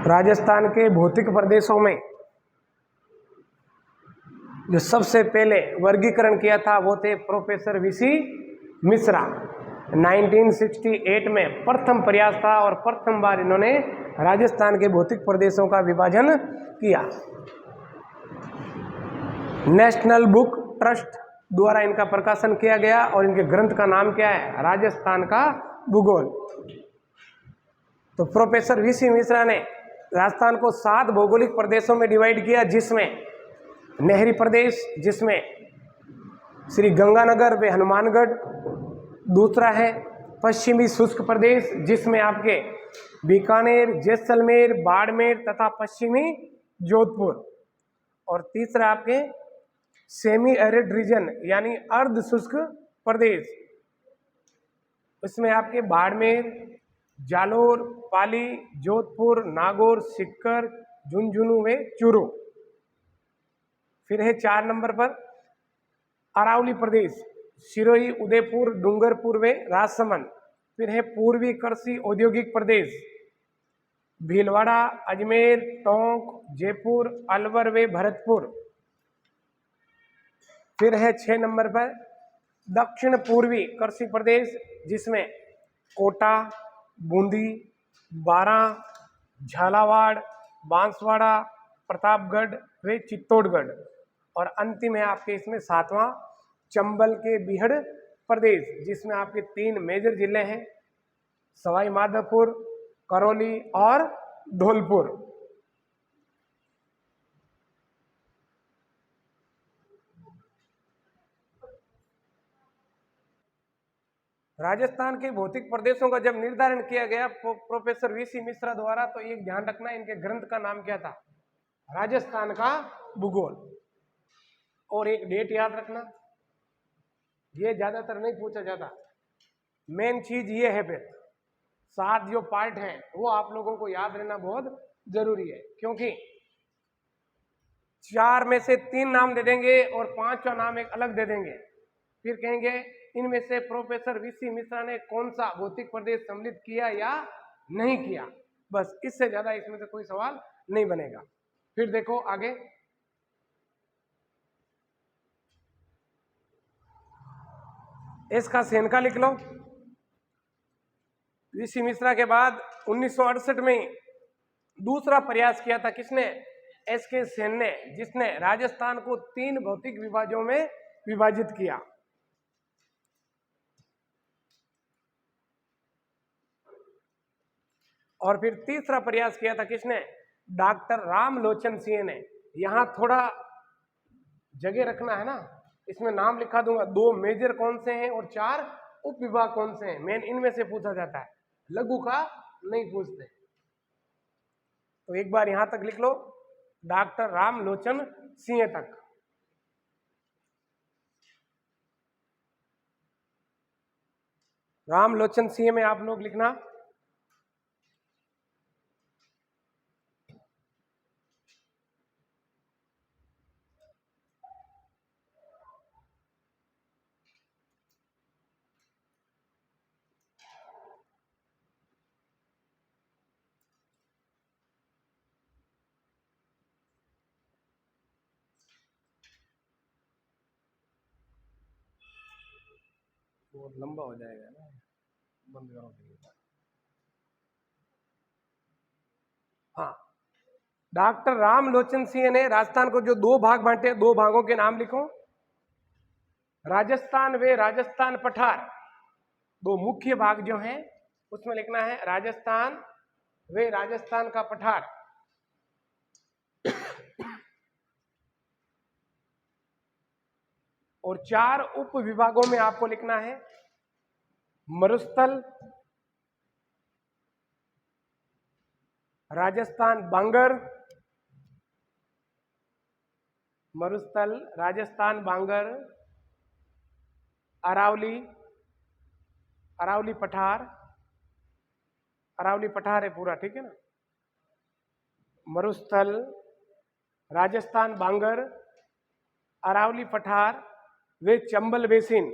राजस्थान के भौतिक प्रदेशों में जो सबसे पहले वर्गीकरण किया था वो थे प्रोफेसर वीसी मिश्रा। 1968 में प्रथम प्रयास था और प्रथम बार इन्होंने राजस्थान के भौतिक प्रदेशों का विभाजन किया। नेशनल बुक ट्रस्ट द्वारा इनका प्रकाशन किया गया और इनके ग्रंथ का नाम क्या है? राजस्थान का भूगोल। तो प्रोफेसर वीसी मिश्रा ने राजस्थान को 7 भौगोलिक प्रदेशों में डिवाइड किया, जिसमें नहरी प्रदेश, जिसमें श्री गंगानगर व हनुमानगढ़, दूसरा है पश्चिमी शुष्क प्रदेश जिसमें आपके बीकानेर, जैसलमेर, बाड़मेर तथा पश्चिमी जोधपुर, और तीसरा आपके सेमी एरिड रीजन यानी अर्ध शुष्क प्रदेश, इसमें आपके बाड़मेर, जालोर, पाली, जोधपुर, नागौर, सीकर, झुंझुनू व चूरू। फिर है 4 नंबर पर अरावली प्रदेश, सिरोही, उदयपुर, डूंगरपुर व राजसमंद। फिर है पूर्वी कृषि औद्योगिक प्रदेश, भीलवाड़ा, अजमेर, टोंक, जयपुर, अलवर व भरतपुर। फिर है 6 नंबर पर दक्षिण पूर्वी कृषि प्रदेश, जिसमें कोटा, बूंदी, बारां, झालावाड़, बांसवाड़ा, प्रतापगढ़ व चित्तौड़गढ़, और अंतिम है आपके इसमें 7वां चंबल के बिहड़ प्रदेश, जिसमें आपके 3 मेजर जिले हैं, सवाई माधोपुर, करौली और धौलपुर। राजस्थान के भौतिक प्रदेशों का जब निर्धारण किया गया प्रोफेसर वीसी मिश्रा द्वारा, तो एक ध्यान रखना, इनके ग्रंथ का नाम क्या था? राजस्थान का भूगोल। और एक डेट याद रखना, ये ज्यादातर नहीं पूछा जाता, मेन चीज ये है। फिर 7 जो पार्ट हैं वो आप लोगों को याद रहना बहुत जरूरी है, क्योंकि 4 में से 3 नाम दे देंगे और 5वां नाम एक अलग दे देंगे, फिर कहेंगे इनमें से प्रोफेसर वीसी मिश्रा ने कौन सा भौतिक प्रदेश सम्मिलित किया या नहीं किया। बस इससे ज्यादा इसमें से कोई सवाल नहीं बनेगा। फिर देखो आगे, इसका सेन का लिख लो। वीसी मिश्रा के बाद 1968 में दूसरा प्रयास किया था किसने? एसके सेन ने, जिसने राजस्थान को 3 भौतिक विभाजों में विभाजित किया। और फिर तीसरा प्रयास किया था किसने? डॉक्टर रामलोचन सिंह ने। यहां थोड़ा जगह रखना है ना, इसमें नाम लिखा दूंगा, 2 मेजर कौन से हैं और 4 उप विभाग कौन से हैं, मेन इनमें से पूछा जाता है, लघु का नहीं पूछते। तो एक बार यहां तक लिख लो, डॉक्टर रामलोचन सिंह तक। रामलोचन सिंह में आप लोग लिखना बहुत लंबा हो जाएगा ना, बंद करो। हाँ, डॉक्टर रामलोचन सिंह ने राजस्थान को जो 2 भाग बांटे, 2 भागों के नाम लिखो। राजस्थान वे राजस्थान पठार, 2 मुख्य भाग जो हैं उसमें लिखना है राजस्थान वे राजस्थान का पठार। और 4 उप विभागों में आपको लिखना है मरुस्थल, राजस्थान बांगर, मरुस्थल, राजस्थान बांगर, अरावली, अरावली पठार, अरावली पठार है पूरा, ठीक है ना। मरुस्थल, राजस्थान बांगर, अरावली पठार वे चंबल बेसिन,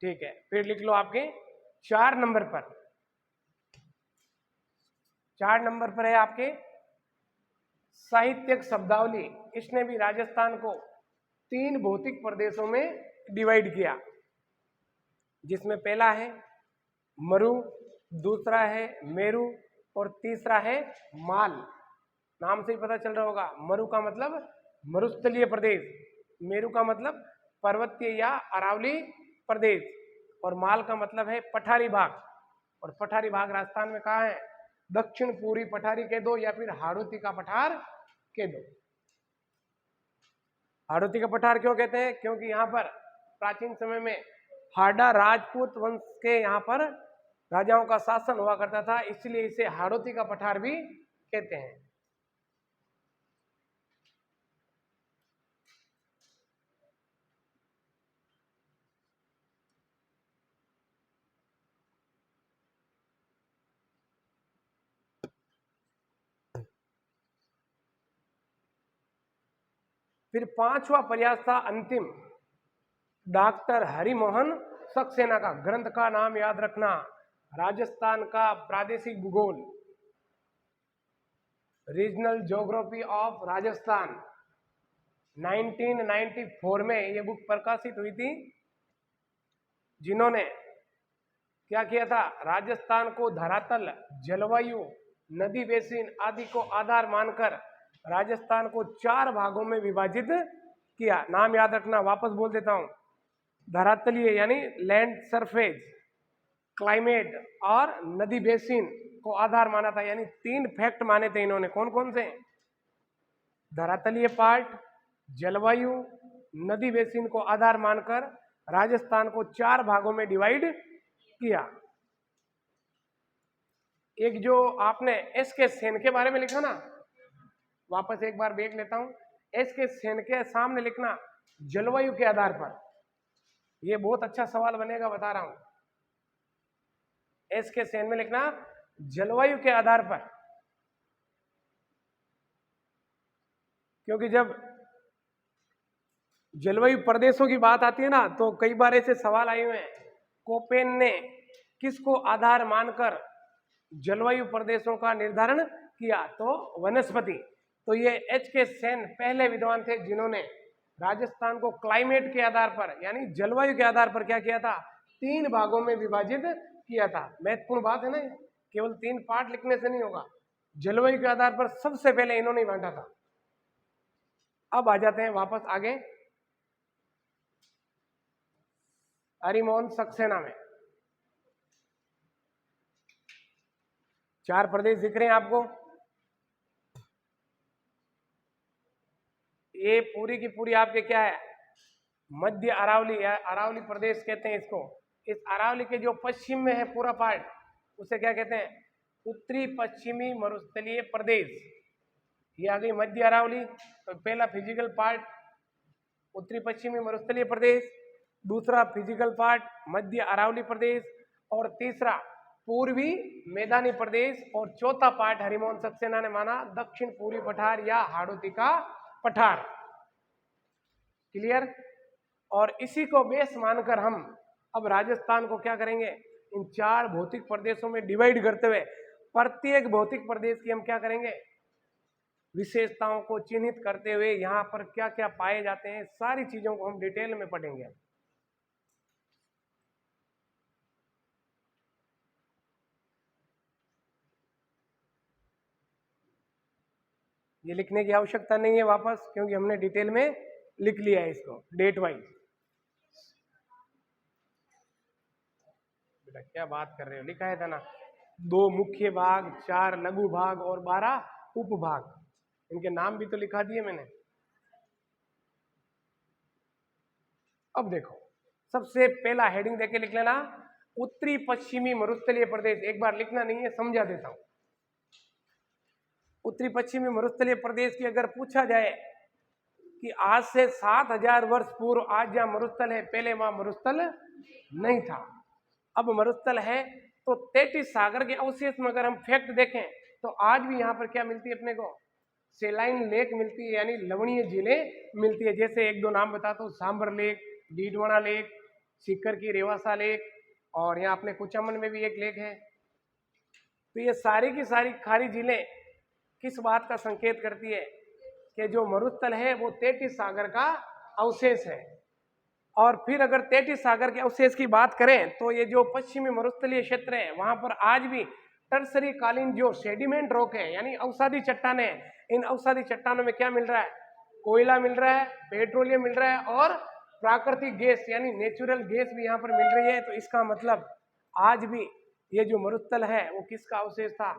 ठीक है, फिर लिख लो आपके 4 नंबर पर। 4 नंबर पर है आपके साहित्यिक शब्दावली। इसने भी राजस्थान को 3 भौतिक प्रदेशों में डिवाइड किया, जिसमें पहला है मरु, दूसरा है मेरु और तीसरा है माल। नाम से ही पता चल रहा होगा, मरु का मतलब मरुस्थलीय प्रदेश, मेरु का मतलब पर्वतीय या अरावली प्रदेश और माल का मतलब है पठारी भाग। और पठारी भाग राजस्थान में कहाँ है? दक्षिण पूर्वी पठारी कह दो या फिर हाड़ौती का पठार कह दो। हाड़ौती का पठार क्यों कहते हैं? क्योंकि यहाँ पर प्राचीन समय में हाड़ा राजपूत वंश के यहाँ पर राजाओं का शासन हुआ करता था, इसलिए इसे हाड़ौती का पठार भी कहते हैं। फिर 5वां प्रयास था अंतिम, डॉक्टर हरिमोहन सक्सेना का। ग्रंथ का नाम याद रखना, राजस्थान का प्रादेशिक भूगोल, रीजनल ज्योग्राफी ऑफ राजस्थान। 1994 में ये बुक प्रकाशित हुई थी, जिन्होंने क्या किया था? राजस्थान को धरातल, जलवायु, नदी बेसिन आदि को आधार मानकर राजस्थान को 4 भागों में विभाजित किया। नाम याद रखना, वापस बोल देता हूं। धरातलीय यानी लैंड सरफेस, क्लाइमेट और नदी बेसिन को आधार माना था, यानी 3 फैक्ट माने थे इन्होंने। कौन कौन से? धरातलीय पार्ट, जलवायु, नदी बेसिन को आधार मानकर राजस्थान को 4 भागों में डिवाइड किया। एक जो आपने एस के सेन के बारे में लिखा ना, वापस एक बार देख लेता हूं। एस के सेन के सामने लिखना जलवायु के आधार पर। ये बहुत अच्छा सवाल बनेगा, बता रहा हूं। एस के सेन में लिखना जलवायु के आधार पर, क्योंकि जब जलवायु प्रदेशों की बात आती है ना, तो कई बार ऐसे सवाल आए हुए हैं, कोपेन ने किसको आधार मानकर जलवायु प्रदेशों का निर्धारण किया? तो वनस्पति। तो ये एच के सेन पहले विद्वान थे जिन्होंने राजस्थान को क्लाइमेट के आधार पर यानी जलवायु के आधार पर क्या किया था? 3 भागों में विभाजित किया था। महत्वपूर्ण बात है ना, केवल 3 पार्ट लिखने से नहीं होगा। जलवायु के आधार पर सबसे पहले इन्होंने बांटा था। अब आ जाते हैं वापस आगे हरिमोहन सक्सेना में। 4 प्रदेश दिख रहे हैं आपको। ये पूरी की पूरी आपके क्या है? मध्य अरावली या अरावली प्रदेश कहते हैं इसको। इस अरावली के जो पश्चिम में है पूरा पार्ट, उसे क्या कहते हैं? उत्तरी पश्चिमी मरुस्थलीय प्रदेश। ये आ गई मध्य अरावली। तो पहला फिजिकल पार्ट उत्तरी पश्चिमी मरुस्थलीय प्रदेश, दूसरा फिजिकल पार्ट मध्य अरावली प्रदेश, और तीसरा पूर्वी मैदानी प्रदेश, और चौथा पार्ट हरिमोहन सक्सेना ने माना दक्षिण पूर्वी पठार या हाड़ौती का पठार। क्लियर? और इसी को बेस मानकर हम अब राजस्थान को क्या करेंगे? इन 4 भौतिक प्रदेशों में डिवाइड करते हुए प्रत्येक भौतिक प्रदेश की हम क्या करेंगे? विशेषताओं को चिन्हित करते हुए यहाँ पर क्या क्या पाए जाते हैं, सारी चीजों को हम डिटेल में पढ़ेंगे। ये लिखने की आवश्यकता नहीं है वापस, क्योंकि हमने डिटेल में लिख लिया है इसको डेट वाइज। बेटा क्या बात कर रहे हो? लिखा है था ना, 2 मुख्य भाग, 4 लघु भाग और 12 उपभाग। इनके नाम भी तो लिखा दिए मैंने। अब देखो, सबसे पहला हेडिंग देके लिख लेना उत्तरी पश्चिमी मरुस्थलीय प्रदेश। एक बार लिखना नहीं है, समझा देता हूं। उत्तरी पश्चिमी मरुस्थलीय प्रदेश की अगर पूछा जाए कि आज से 7000 वर्ष पूर्व आज जहां मरुस्थल है, पहले वहां मरुस्थल नहीं था, अब मरुस्थल है। तो 33 सागर के अवशेष में अगर हम फैक्ट देखें तो आज भी यहाँ पर क्या मिलती है अपने को? सेलाइन लेक मिलती है, यानी लवणीय झीलें मिलती है। जैसे 1-2 नाम बताता हूँ, सांबर लेक, डीडवाना लेक, सीकर की रेवासा लेक, और यहाँ अपने कुचामन में भी एक लेक है। तो ये सारी की सारी खारी झीलें किस बात का संकेत करती है कि जो मरुस्थल है वो तैतीस सागर का अवशेष है। और फिर अगर तैतीस सागर के अवशेष की बात करें तो ये जो पश्चिमी मरुस्थलीय क्षेत्र है वहां पर आज भी टर्सरी कालीन जो सेडिमेंट रॉक है यानी अवसादी चट्टाने, इन अवसादी चट्टानों में क्या मिल रहा है? कोयला मिल रहा है, पेट्रोलियम मिल रहा है और प्राकृतिक गैस यानी नेचुरल गैस भी यहाँ पर मिल रही है। तो इसका मतलब आज भी ये जो मरुस्थल है वो किसका अवशेष था?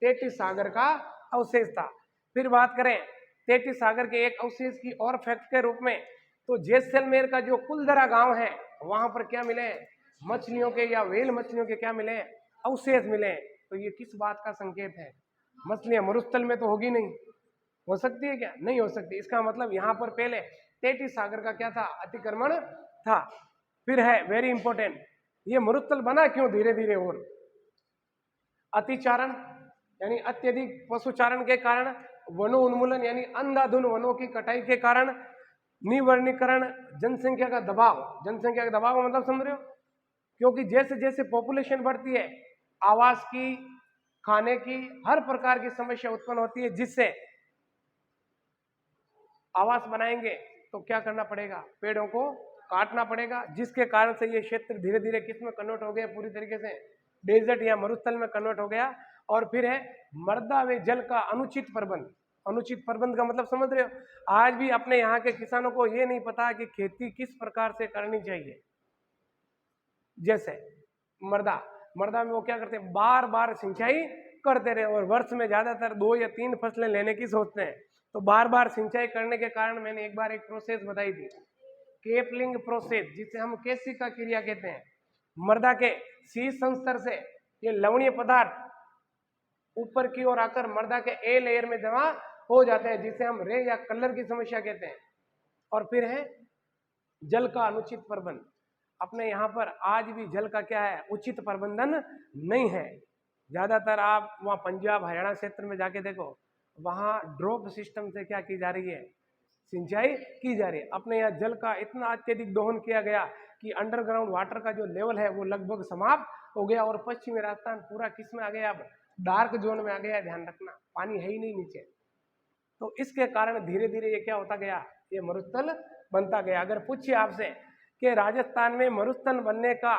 तैतीस सागर का अवशेष था। फिर बात करें तैतीस सागर के एक अवशेष की और फैक्ट के रूप में, तो जैसलमेर का जो कुलदरा गांव है वहां पर क्या मिले? मछलियों के या व्हेल मछलियों के क्या मिले? अवशेष मिले। तो ये किस बात का संकेत है? मछलियां मरुस्थल में तो होगी नहीं, हो सकती है क्या? नहीं हो सकती। इसका मतलब यहाँ पर पहले तैतीस सागर का क्या था? अतिक्रमण था। फिर है वेरी इंपॉर्टेंट, ये मरुस्थल बना क्यों धीरे धीरे? और अतिचारण यानी अत्यधिक पशुचारण के कारण, वनो उन्मूलन यानी अंधाधुंध वनों की कटाई के कारण, निवर्णीकरण, जनसंख्या का दबाव। जनसंख्या का दबाव मतलब समझ रहे हो? क्योंकि जैसे जैसे पॉपुलेशन बढ़ती है आवास की, खाने की, हर प्रकार की समस्या उत्पन्न होती है, जिससे आवास बनाएंगे तो क्या करना पड़ेगा? पेड़ों को काटना पड़ेगा, जिसके कारण से ये क्षेत्र धीरे धीरे किस में कन्वर्ट हो गया? पूरी तरीके से डेजर्ट या मरुस्थल में कन्वर्ट हो गया। और फिर है मृदा व जल का अनुचित प्रबंध। अनुचित प्रबंध का मतलब समझ रहे हो? आज भी अपने यहाँ के किसानों को ये नहीं पता कि खेती किस प्रकार से करनी चाहिए। जैसे मृदा में वो क्या करते हैं? बार बार सिंचाई करते रहे और वर्ष में ज्यादातर 2 या 3 फसलें लेने की सोचते हैं। तो बार बार सिंचाई करने के कारण मैंने एक बार एक प्रोसेस बताई थी, केपलिंग प्रोसेस, जिसे हम केसिका क्रिया कहते हैं। मृदा के शीर्ष स्तर से ये लवणीय पदार्थ ऊपर की ओर आकर मृदा के ए लेयर में जमा हो जाते हैं, जिसे हम रे या कलर की समस्या कहते हैं। और फिर है जल का अनुचित प्रबंध। अपने यहाँ पर आज भी जल का क्या है? उचित प्रबंधन नहीं है। ज्यादातर आप वहाँ पंजाब हरियाणा क्षेत्र में जाके देखो, वहाँ ड्रॉप सिस्टम से क्या की जा रही है? सिंचाई की जा रही है। अपने यहाँ जल का इतना अत्यधिक दोहन किया गया कि अंडरग्राउंड वाटर का जो लेवल है वो लगभग समाप्त हो गया। और पश्चिमी राजस्थान पूरा किस में आ गया? अब डार्क जोन में आ गया। ध्यान रखना, पानी है ही नहीं नीचे। तो इसके कारण धीरे धीरे ये क्या होता गया? ये मरुस्थल बनता गया। अगर पूछिए आपसे कि राजस्थान में मरुस्थल बनने का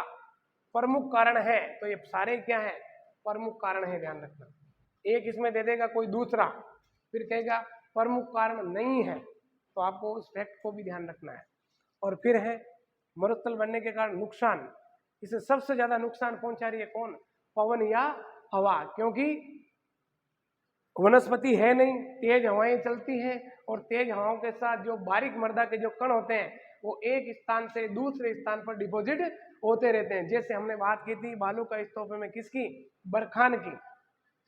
प्रमुख कारण है, तो ये सारे क्या है? प्रमुख कारण है। ध्यान रखना, एक इसमें दे देगा कोई दूसरा, फिर कहेगा प्रमुख कारण नहीं है, तो आपको उस फैक्ट को भी ध्यान रखना है। और फिर है मरुस्थल बनने के कारण नुकसान। इसे सबसे ज्यादा नुकसान पहुंचा रही है कौन? पवन या हवा, क्योंकि वनस्पति है नहीं, तेज हवाएं चलती हैं और तेज हवाओं के साथ जो बारीक मृदा के जो कण होते हैं वो एक स्थान से दूसरे स्थान पर डिपॉजिट होते रहते हैं। जैसे हमने बात की थी बालू का स्तूप में किसकी? बरखान की।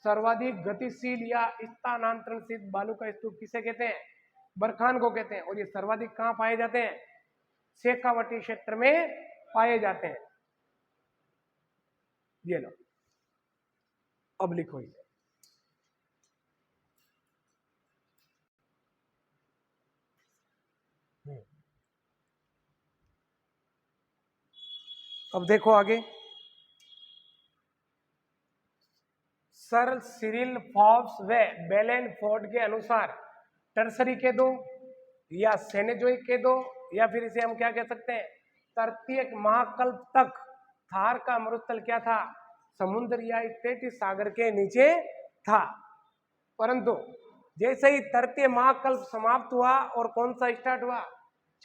सर्वाधिक गतिशील या स्थानांतरणशील बालू का स्तूप किसे कहते हैं? बरखान को कहते हैं। और ये सर्वाधिक कहाँ पाए जाते हैं? शेखावटी क्षेत्र में पाए जाते हैं। ये लो, अब लिखो इसे। अब देखो आगे, सर सिरिल फॉब्स व बेलेन फोर्ड के अनुसार टर्सरी के दो या सेनेजोइक के दो, या फिर इसे हम क्या कह सकते हैं? तृतीयक महाकल्प तक थार का मरुस्थल क्या था? समुद्र या तैतीस सागर के नीचे था। परंतु जैसे ही तृतीय महाकल्प समाप्त हुआ और कौन सा स्टार्ट हुआ?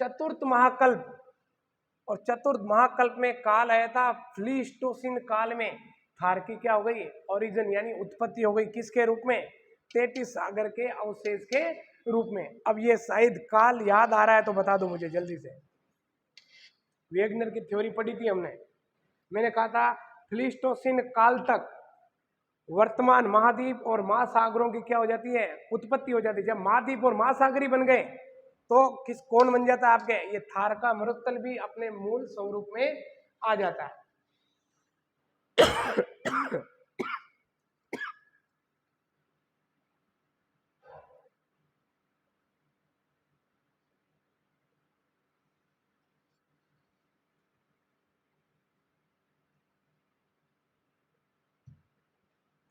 चतुर्थ महाकल्प। और चतुर्थ महाकल्प में काल आया था प्लीस्टोसिन काल में थार की क्या हो गई? ओरिजिन यानी उत्पत्ति हो गई। किसके रूप में? तैतीस सागर के अवशेष के रूप में। अब ये शायद काल याद आ रहा है तो बता दो मुझे जल्दी से। वेगनर की थ्योरी पढ़ी थी हमने, मैंने कहा था प्लीस्टोसिन काल तक वर्तमान महाद्वीप और महासागरों की क्या हो जाती है? उत्पत्ति हो जाती है। जब महाद्वीप और महासागरी बन गए तो कौन बन जाता है आपके? ये थार का मरुस्थल भी अपने मूल स्वरूप में आ जाता है।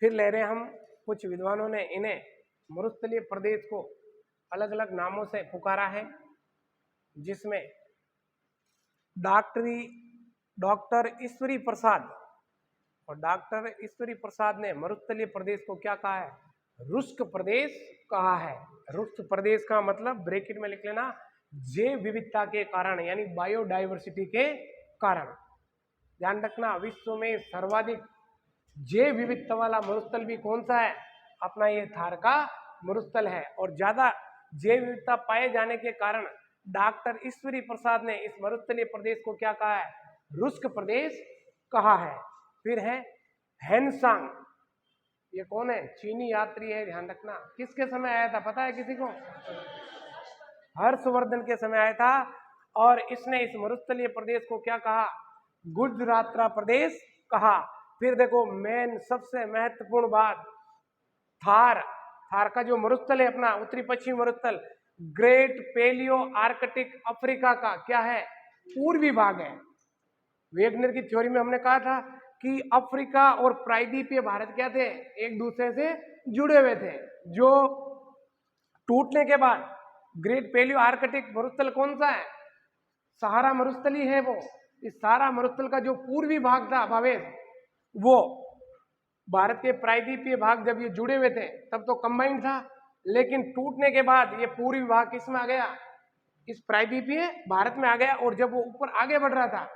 फिर ले रहे हम कुछ विद्वानों ने इन्हें मरुस्थलीय प्रदेश को अलग अलग नामों से पुकारा है, जिसमें डॉक्टर ईश्वरी प्रसाद और डॉक्टर ईश्वरी प्रसाद ने मरुस्थलीय प्रदेश को क्या कहा है? रुष्क प्रदेश कहा है। रुष्क प्रदेश का मतलब ब्रैकेट में लिख लेना, जैव विविधता के कारण यानी बायोडाइवर्सिटी के कारण। ध्यान रखना, विश्व में सर्वाधिक जैव विविधता वाला मरुस्थल भी कौन सा है? अपना ये थार का मरुस्थल है। और ज्यादा जैव विविधता पाए जाने के कारण डॉक्टर ईश्वरी प्रसाद ने इस मरुस्थलीय प्रदेश को क्या कहा है? रुष्क प्रदेश कहा है। फिर है हेनसांग, ये कौन है? चीनी यात्री है, ध्यान रखना। किसके समय आया था पता है किसी को? हर्षवर्धन के समय आया था। और इसने इस मरुस्थलीय प्रदेश को क्या कहा? गुजरातरा प्रदेश कहा। फिर देखो मेन सबसे महत्वपूर्ण बात, थार का जो मरुस्थल है अपना उत्तरी पश्चिमी मरुस्थल, ग्रेट पेलियो आर्कटिक अफ्रीका का क्या है? पूर्वी भाग है। वेगनर की थ्योरी में हमने कहा था कि अफ्रीका और प्रायद्वीपीय भारत क्या थे? एक दूसरे से जुड़े हुए थे। जो टूटने के बाद ग्रेट पेलियो आर्कटिक मरुस्थल कौन सा है? सहारा मरुस्थल ही है वो। इस सहारा मरुस्थल का जो पूर्वी भाग था भावेश, वो भारत के प्रायद्वीपीय भाग जब ये जुड़े हुए थे तब तो कंबाइंड था, लेकिन टूटने के बाद ये पूर्वी भाग किस में आ गया? इस प्रायद्वीपीय भारत में आ गया। और जब वो ऊपर आगे बढ़ रहा था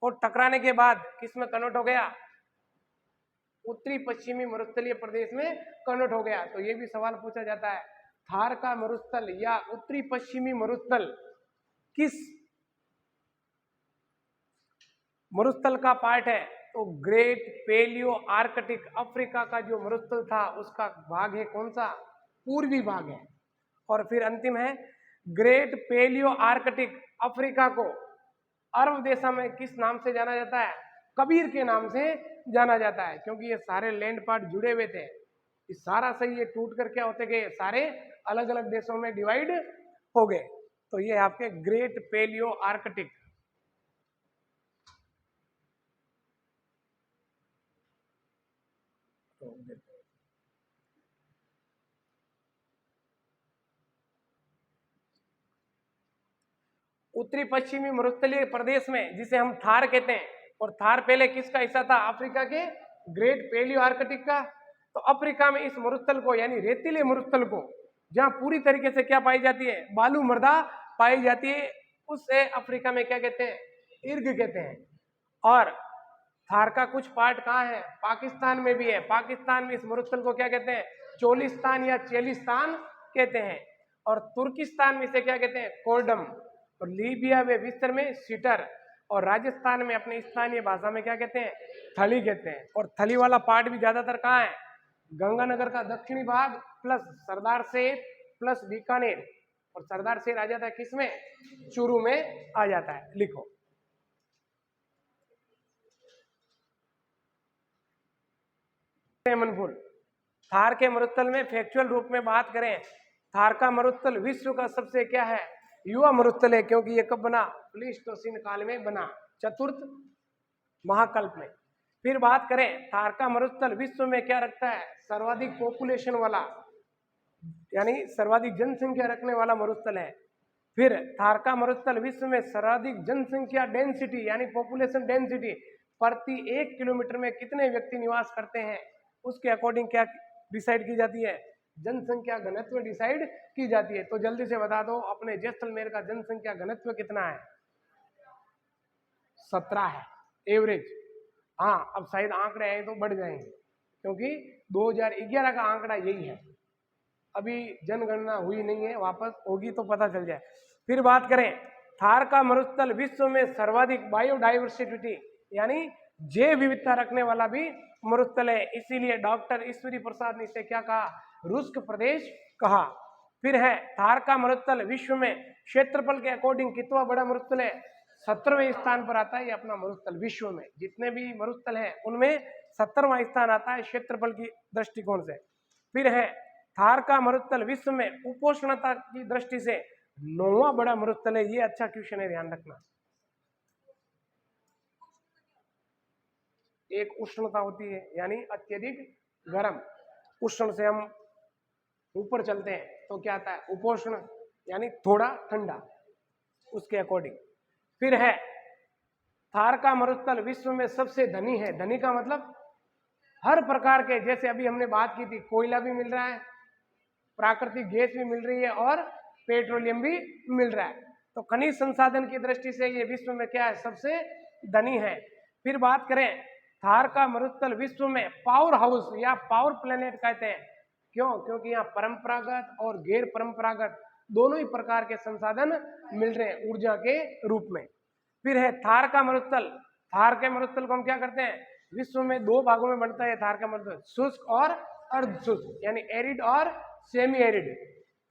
और टकराने के बाद किस में कन्वर्ट हो गया? उत्तरी पश्चिमी मरुस्थलीय प्रदेश में कन्वर्ट हो गया। तो ये भी सवाल पूछा जाता है, थार का मरुस्थल या उत्तरी पश्चिमी मरुस्थल किस मरुस्थल का पार्ट है? तो ग्रेट पेलियो आर्कटिक अफ्रीका का जो मरुस्थल था उसका भाग है कौन सा? पूर्वी भाग है। और फिर अंतिम है ग्रेट पेलियो आर्कटिक अफ्रीका को अरब देशों में किस नाम से जाना जाता है? कबीर के नाम से जाना जाता है, क्योंकि ये सारे लैंड पार्ट जुड़े हुए थे। इस सारा सही ये टूट कर क्या होते गए? सारे अलग अलग देशों में डिवाइड हो गए। तो ये आपके ग्रेट पेलियो आर्कटिक। उत्तरी पश्चिमी मरुस्थलीय प्रदेश में जिसे हम थार कहते हैं, और थार पहले किसका हिस्सा था? अफ्रीका के ग्रेट पेलियो आर्कटिक का। तो अफ्रीका में इस मरुस्थल को यानी रेतीले मरुस्थल को, जहां पूरी तरीके से क्या पाई जाती है? बालू मृदा पाई जाती है, उसे अफ्रीका में क्या कहते हैं? इर्ग कहते हैं। और थार का कुछ पार्ट कहाँ है? पाकिस्तान में भी है। पाकिस्तान में इस मरुस्थल को क्या कहते हैं? चोलिस्तान या चेलिस्तान कहते हैं। और तुर्किस्तान में इसे क्या कहते हैं? कोर्डम। और लीबिया में विस्तर में सीटर। और राजस्थान में अपनी स्थानीय भाषा में क्या कहते हैं? थली कहते हैं। और थली वाला पार्ट भी ज्यादातर कहाँ है? गंगानगर का दक्षिणी भाग प्लस सरदार शेर प्लस बीकानेर। और सरदार शेर आ जाता है किसमें? चूरू में आ जाता है। लिखो मनफुल। थार के मरुस्थल में फैक्चुअल रूप में बात करें, थार का मरुस्थल विश्व का सबसे क्या है? युवा मरुस्थल है, क्योंकि ये कब बना? प्लीस्टोसीन काल में बना, चतुर्थ महाकल्प में। फिर बात करें, थार का मरुस्थल विश्व में क्या रखता है? सर्वाधिक पॉपुलेशन वाला यानी सर्वाधिक जनसंख्या रखने वाला मरुस्थल है। फिर थार का मरुस्थल विश्व में सर्वाधिक जनसंख्या डेंसिटी यानी पॉपुलेशन डेंसिटी प्रति 1 किलोमीटर में कितने व्यक्ति निवास करते हैं, उसके अकॉर्डिंग क्या डिसाइड की जाती है? जनसंख्या घनत्व डिसाइड की जाती है। तो जल्दी से बता दो, अपने जैसलमेर का जनसंख्या घनत्व कितना है? 17 है एवरेज। हाँ, अब शायद आंकड़े आए तो बढ़ जाएंगे, क्योंकि 2011 का आंकड़ा यही है। अभी जनगणना हुई नहीं है, वापस होगी तो पता चल जाए। फिर बात करें, थार का मरुस्थल विश्व में सर्वाधिक बायोडाइवर्सिटी यानी जैव विविधता रखने वाला भी मरुस्थल है, इसीलिए डॉक्टर ईश्वरी प्रसाद ने इसे क्या कहा? रुष्क प्रदेश कहा। फिर है थार का मरुस्थल विश्व में क्षेत्रफल के अकॉर्डिंग कितना बड़ा मरुस्थल है? 17वें स्थान पर आता है ये अपना मरुस्थल। विश्व में जितने भी मरुस्थल हैं उनमें 17वां स्थान आता है क्षेत्रफल की दृष्टिकोण से। फिर है थार का मरुस्थल विश्व में उपोष्णता की दृष्टि से 9वां बड़ा मरुस्थल है। ये अच्छा क्वेश्चन है, ध्यान रखना। एक उष्णता होती है यानी अत्यधिक गर्म, उष्ण से हम ऊपर चलते हैं तो क्या आता है उपोष्ण, यानी थोड़ा ठंडा, उसके अकॉर्डिंग। फिर है थार का मरुस्थल विश्व में सबसे धनी है। धनी का मतलब हर प्रकार के, जैसे अभी हमने बात की थी, कोयला भी मिल रहा है, प्राकृतिक गैस भी मिल रही है और पेट्रोलियम भी मिल रहा है। तो खनिज संसाधन की दृष्टि से ये विश्व में क्या है, सबसे धनी है। फिर बात करें थार का मरुस्थल विश्व में पावर हाउस या पावर प्लेनेट कहते हैं। क्यों? क्योंकि यहाँ परंपरागत और गैर परंपरागत दोनों ही प्रकार के संसाधन मिल रहे हैं ऊर्जा के रूप में। फिर है थार का मरुस्थल। थार के मरुस्थल को हम क्या करते हैं, विश्व में दो भागों में बनता है थार का मरुस्थल, शुष्क और अर्ध शुष्क, यानी एरिड और सेमी एरिड।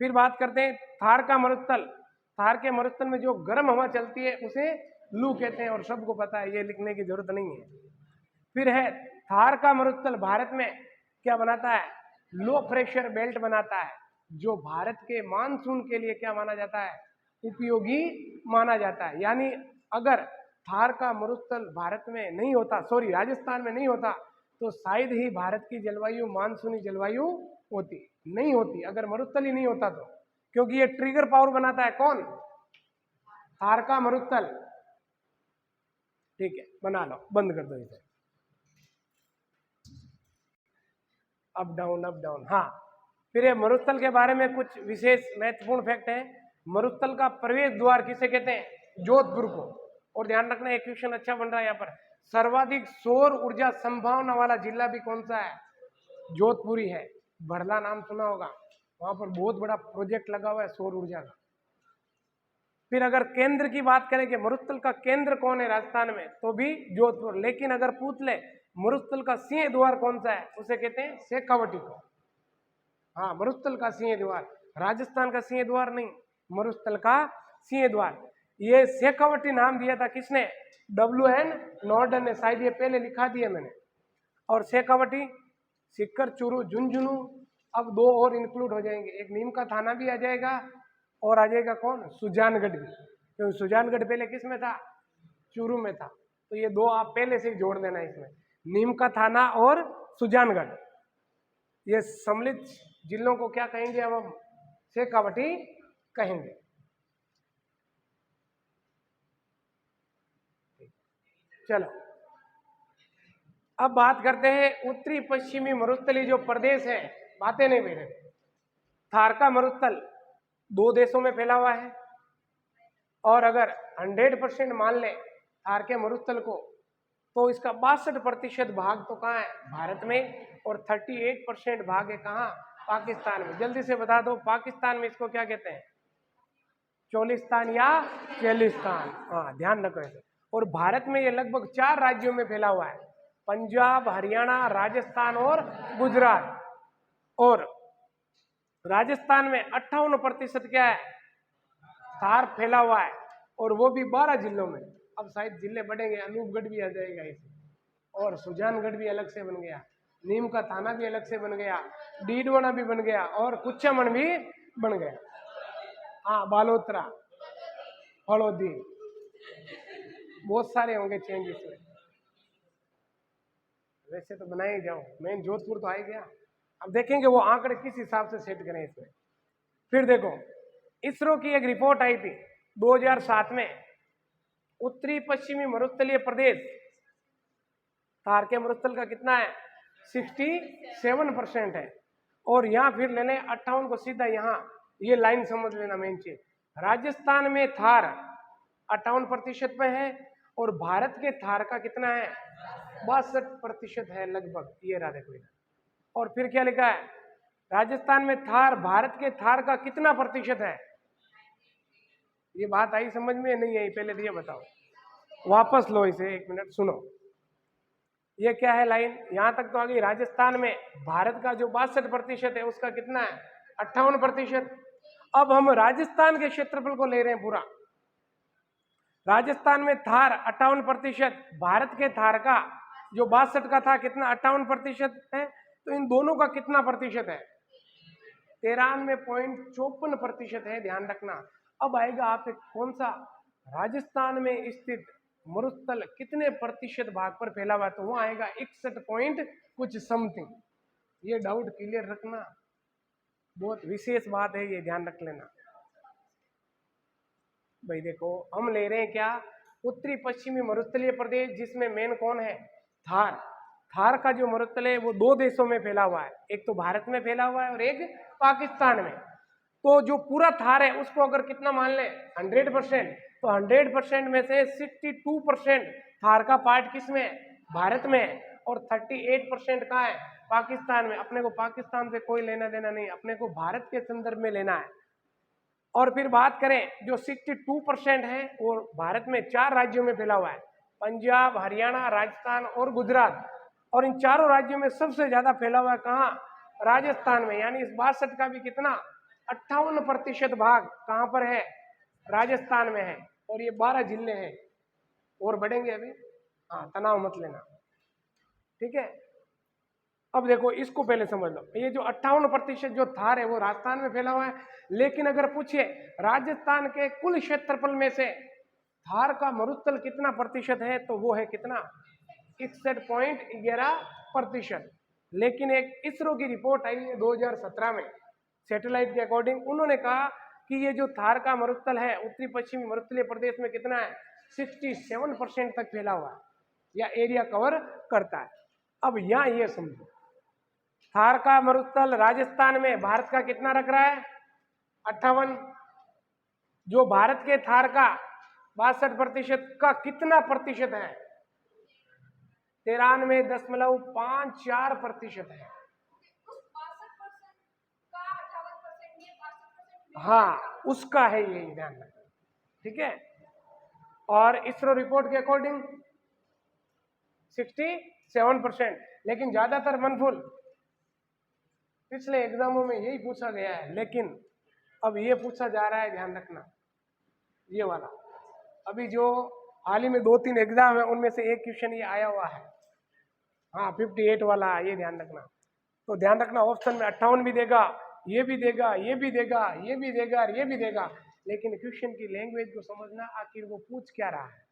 फिर बात करते हैं थार का मरुस्थल। थार के मरुस्थल में जो गर्म हवा चलती है उसे लू कहते हैं, और सबको पता है, ये लिखने की जरूरत नहीं है। फिर है थार का मरुस्थल भारत में क्या बनाता है, लो प्रेशर बेल्ट बनाता है, जो भारत के मानसून के लिए क्या माना जाता है, उपयोगी माना जाता है। यानी अगर थार का मरुस्थल भारत में नहीं होता, सॉरी राजस्थान में नहीं होता, तो शायद ही भारत की जलवायु मानसूनी जलवायु होती, नहीं होती अगर मरुस्थल ही नहीं होता तो। क्योंकि ये ट्रिगर पावर बनाता है कौन, थार का मरुस्थल। ठीक है, बना लो, बंद कर दो इसे। अप डाउन, हाँ। फिर ये मरुस्थल के बारे में कुछ विशेष महत्वपूर्ण फैक्ट है। मरुस्थल का प्रवेश द्वार किसे कहते हैं, जोधपुर को। और ध्यान रखना, एक क्वेश्चन अच्छा बन रहा है यहाँ पर, सर्वाधिक सौर ऊर्जा संभावना वाला जिला भी कौन सा है, जोधपुर ही है। भरला नाम सुना होगा, वहां पर बहुत बड़ा प्रोजेक्ट लगा हुआ है सौर ऊर्जा का। फिर अगर केंद्र की बात करें कि मरुस्थल का केंद्र कौन है राजस्थान में, तो भी जोधपुर। लेकिन अगर पूछ ले मरुस्थल का सिंह द्वार कौन सा है, उसे कहते हैं शेखावटी को। हाँ, मरुस्थल का सिंह द्वार, राजस्थान का सिंह द्वार नहीं, मरुस्थल का सिंह द्वार। ये शेखावटी नाम दिया था किसने, WN नॉर्डन ने, शायद ये पहले लिखा दिया मैंने। और शेखावटी, सिक्कर, चूरू, झुंझुनू, अब दो और इंक्लूड हो जाएंगे, एक नीम का थाना भी आ जाएगा, और आ जाएगा कौन, सुजानगढ़ भी। क्योंकि सुजानगढ़ पहले किस में था, चूरू में था। तो ये दो आप पहले से ही जोड़ देना इसमें, नीम का थाना और सुजानगढ़। ये सम्मिलित जिलों को क्या कहेंगे अब हम, शेखावटी कहेंगे। चलो अब बात करते हैं उत्तरी पश्चिमी मरुस्थलीय जो प्रदेश है, बातें नहीं बेटे। थार का मरुस्थल 2 देशों में फैला हुआ है, और अगर 100% मान ले थार के मरुस्थल को, तो इसका 62% भाग तो कहाँ है, भारत में, और 38% भाग है कहाँ, पाकिस्तान में। जल्दी से बता दो, पाकिस्तान में इसको क्या कहते हैं, चोलिस्तान या चेलिस्तान, हाँ ध्यान रखो इसे। और भारत में ये लगभग 4 राज्यों में फैला हुआ है, पंजाब, हरियाणा, राजस्थान और गुजरात। और राजस्थान में 58% क्या है, थार फैला हुआ है, और वो भी 12 जिलों में। अब शायद जिले बढ़ेंगे, अनूपगढ़ भी आ जाएगा इसे, और सुजानगढ़ भी अलग से बन गया, नीम का थाना भी अलग से बन गया, डीडवाना भी बन गया, और कुचामन भी बन गया। हाँ, बालोतरा, हड़ौदी, बहुत सारे होंगे चेंज इसमें। वैसे तो बनाए जाओ, मेन जोधपुर तो आ ही गया। अब देखेंगे वो आंकड़े किस हिसाब से सेट करें इसमें। फिर देखो, इसरो की एक रिपोर्ट आई थी 2007 में, उत्तरी पश्चिमी मरुस्थलीय प्रदेश, थार के मरुस्थल का कितना है, 67% है। और यहाँ फिर लेने 58 को सीधा, यहाँ ये लाइन समझ लेना मेन चीज, राजस्थान में थार 58% पे है, और भारत के थार का कितना है, 62% है लगभग, ये रहा देखो। और फिर क्या लिखा है, राजस्थान में थार, भारत के थार का कितना प्रतिशत है। ये बात आई समझ में, नहीं आई, पहले तो ये बताओ, वापस लो इसे, 1 मिनट सुनो। ये क्या है लाइन, यहां तक तो आ गई। राजस्थान में भारत का जो 62% है, उसका कितना है, 58%। अब हम राजस्थान के क्षेत्रफल को ले रहे हैं पूरा। राजस्थान में थार 58%, भारत के थार का जो 62 का था कितना, 58% है। तो इन दोनों का कितना प्रतिशत है, 93.54% है, ध्यान रखना। अब आएगा आप कौन सा, राजस्थान में स्थित मरुस्थल कितने प्रतिशत भाग पर फैला हुआ है, तो वो आएगा 61 पॉइंट कुछ समथिंग। ये डाउट क्लियर रखना, बहुत विशेष बात है, ये ध्यान रख लेना भाई। देखो हम ले रहे हैं क्या, उत्तरी पश्चिमी मरुस्थलीय प्रदेश, जिसमें मेन कौन है, थार। थार का जो मरुस्थल है वो दो देशों में फैला हुआ है, एक तो भारत में फैला हुआ है और एक पाकिस्तान में। तो जो पूरा थार है उसको अगर कितना मान ले 100%, तो 100% में से 62% थार का पार्ट किस में है, भारत में है, और 38% कहाँ है, पाकिस्तान में। अपने को पाकिस्तान से कोई लेना देना नहीं, अपने को भारत के संदर्भ में लेना है। और फिर बात करें जो 62% है वो भारत में 4 राज्यों में फैला हुआ है, पंजाब, हरियाणा, राजस्थान और गुजरात। और इन चारों राज्यों में सबसे ज्यादा फैला हुआ है कहाँ, राजस्थान में। यानी इस 62 का भी कितना 58% भाग कहाँ पर है, राजस्थान में है। और ये 12 जिले हैं, और बढ़ेंगे अभी, हाँ तनाव मत लेना, ठीक है। अब देखो इसको पहले समझ लो, ये जो 58% जो थार है वो राजस्थान में फैला हुआ है। लेकिन अगर पूछे राजस्थान के कुल क्षेत्रफल में से थार का मरुस्थल कितना प्रतिशत है, तो वो है कितना 61.11%। लेकिन एक इसरो की रिपोर्ट आई है 2017 में, सैटेलाइट के अकॉर्डिंग, उन्होंने कहा कि ये जो थार का मरुस्थल है उत्तरी पश्चिमी मरुस्थलीय प्रदेश में कितना है, 67% तक फैला हुआ है या एरिया कवर करता है। अब यहां ये समझो, थार का मरुस्थल राजस्थान में भारत का कितना रख रहा है, 58। जो भारत के थार का 62% का कितना प्रतिशत है, 93.54% है। हाँ उसका है, ये ध्यान रखना, ठीक है। और इसरो रिपोर्ट के अकॉर्डिंग 67%। लेकिन ज्यादातर मनफुल पिछले एग्जामों में यही पूछा गया है, लेकिन अब ये पूछा जा रहा है, ध्यान रखना ये वाला। अभी जो हाल ही में 2-3 एग्जाम है उनमें से एक क्वेश्चन ये आया हुआ है, हाँ 58 वाला, ये ध्यान रखना। तो ध्यान रखना ऑप्शन में 58 भी देगा, ये भी देगा, ये भी देगा, ये भी देगा, ये भी देगा, लेकिन क्वेश्चन की लैंग्वेज को समझना, आखिर वो पूछ क्या रहा है।